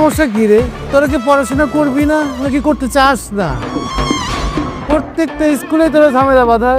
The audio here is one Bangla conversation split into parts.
সমস্যা কি রে? তোরা কি পড়াশোনা করবি না নাকি করতে চাস না? প্রত্যেকটা স্কুলে তোরা ঝামেলা বাঁধা।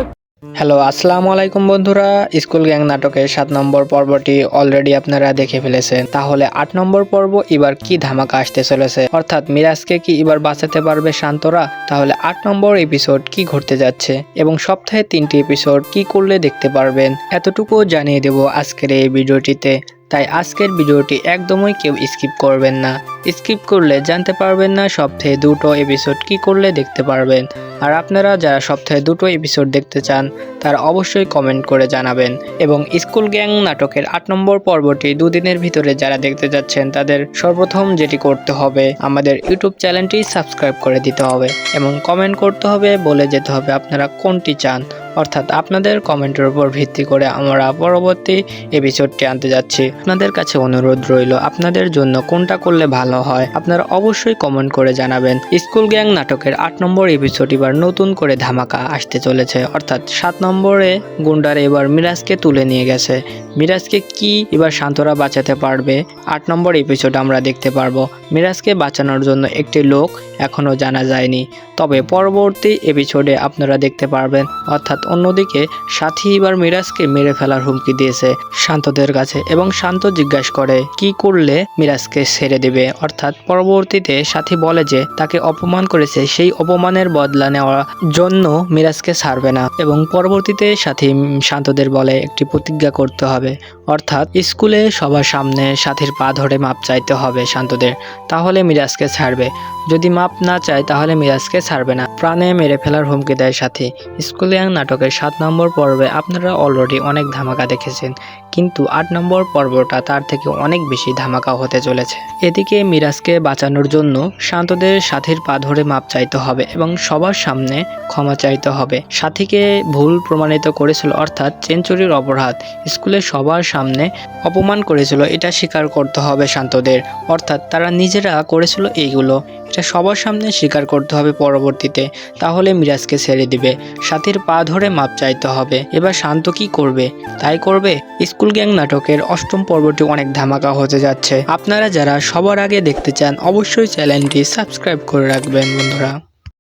হ্যালো, আসসালামু আলাইকুম বন্ধুরা। স্কুল গ্যাং নাটকের 7 নম্বর পর্বটি অলরেডি আপনারা দেখে ফেলেছেন। তাহলে 8 নম্বর পর্ব এবার কি ধামাকা আসতে চলেছে, অর্থাৎ মিরাজকে কি এবার বাঁচাতে পারবে শান্তরা? তাহলে 8 নম্বর এপিসোড কি ঘটতে যাচ্ছে এবং সপ্তাহে 3টি এপিসোড কি করলে দেখতে পারবেন, এতটুকু জানিয়ে দেব আজকের এই ভিডিওটিতে। তাই আজকের ভিডিওটি একদমই কেউ স্কিপ করবেন না। স্কিপ করলে জানতে পারবেন না সপ্তাহে 2টো এপিসোড কি করলে দেখতে পারবেন। আর আপনারা যারা সপ্তাহে 2টো এপিসোড দেখতে চান তারা অবশ্যই কমেন্ট করে জানাবেন। এবং স্কুল গ্যাং নাটকের 8 নম্বর পর্বটি 2 দিনের ভিতরে যারা দেখতে যাচ্ছেন তাদের সর্বপ্রথম যেটি করতে হবে, আমাদের ইউটিউব চ্যানেলটি সাবস্ক্রাইব করে দিতে হবে এবং কমেন্ট করতে হবে, বলে যেতে হবে আপনারা কোনটি চান। অর্থাৎ আপনাদের কমেন্টের উপর ভিত্তি করে আমরা পরবর্তী এপিসোডটি আনতে যাচ্ছি। আপনাদের কাছে অনুরোধ রইল, আপনাদের জন্য কোনটা করলে ভালো হয় আপনারা অবশ্যই কমেন্ট করে জানাবেন। স্কুল গ্যাং নাটকের 8 নম্বর এপিসোড এবার নতুন করে ধামাকা আসতে চলেছে। অর্থাৎ 7 নম্বরে গুন্ডার এবার মিরাজকে তুলে নিয়ে গেছে। মিরাজকে কি এবার শান্তরা বাঁচাতে পারবে? 8 নম্বর এপিসোড আমরা দেখতে পারবো। মিরাজকে বাঁচানোর জন্য একটি লোক এখনো জানা যায়নি, তবে পরবর্তী এপিসোডে আপনারা দেখতে পারবেন। অর্থাৎ অন্যদিকে সাথী এবার মিরাজকে মেরে ফেলার হুমকি দিয়েছে শান্তদের কাছে এবং শান্ত জিজ্ঞাসা করে কি করলে মিরাজকে ছেড়ে দেবে। অর্থাৎ পরবর্তীতে সাথী বলে যে তাকে অপমান করেছে, সেই অপমানের বদলা নেওয়ার জন্য মিরাজকে ছাড়বে না। এবং পরবর্তীতে সাথী শান্তদের বলে একটি প্রতিজ্ঞা করতে হবে, অর্থাৎ স্কুলে সবার সামনে সাথীর পা ধরে মাপ চাইতে হবে শান্তদের, তাহলে মিরাজকে ছাড়বে। যদি মাপ না চায় তাহলে মিরাজকে ছাড়বে না। প্রাণে মেরে ফেলার হুমকি দেয় সাথী। স্কুল গ্যাং নাটকের 7 নম্বর পর্বে আপনারা অলরেডি অনেক ধামাকা দেখেছেন, কিন্তু 8 নম্বর পর্বটা তার থেকে অনেক বেশি ধামাকা হতে চলেছে। এদিকে মিরাজকে বাঁচানোর জন্য শান্তদের সাথীর পা ধরে মাপ চাইতে হবে এবং সবার সামনে ক্ষমা চাইতে হবে। সাথীকে ভুল প্রমাণিত করেছিল, অর্থাৎ সেঞ্চুরির অপরাধ স্কুলে সবার সামনে অপমান করেছিল, এটা স্বীকার করতে হবে শান্তদের। অর্থাৎ তারা নিজেরা করেছিল এইগুলো, এটা সবার সামনে স্বীকার করতে হবে পরবর্তীতে, তাহলে মিরাজকে ছেড়ে দিবে। সাথীর পা ধরে মাপ চাইতে হবে। এবার শান্ত কি করবে? তাই করবে। স্কুল গ্যাং নাটকের 8ম পর্বটি অনেক ধামাকা হতে যাচ্ছে। আপনারা যারা সবার আগে দেখতে চান অবশ্যই চ্যানেলটি সাবস্ক্রাইব করে রাখবেন বন্ধুরা।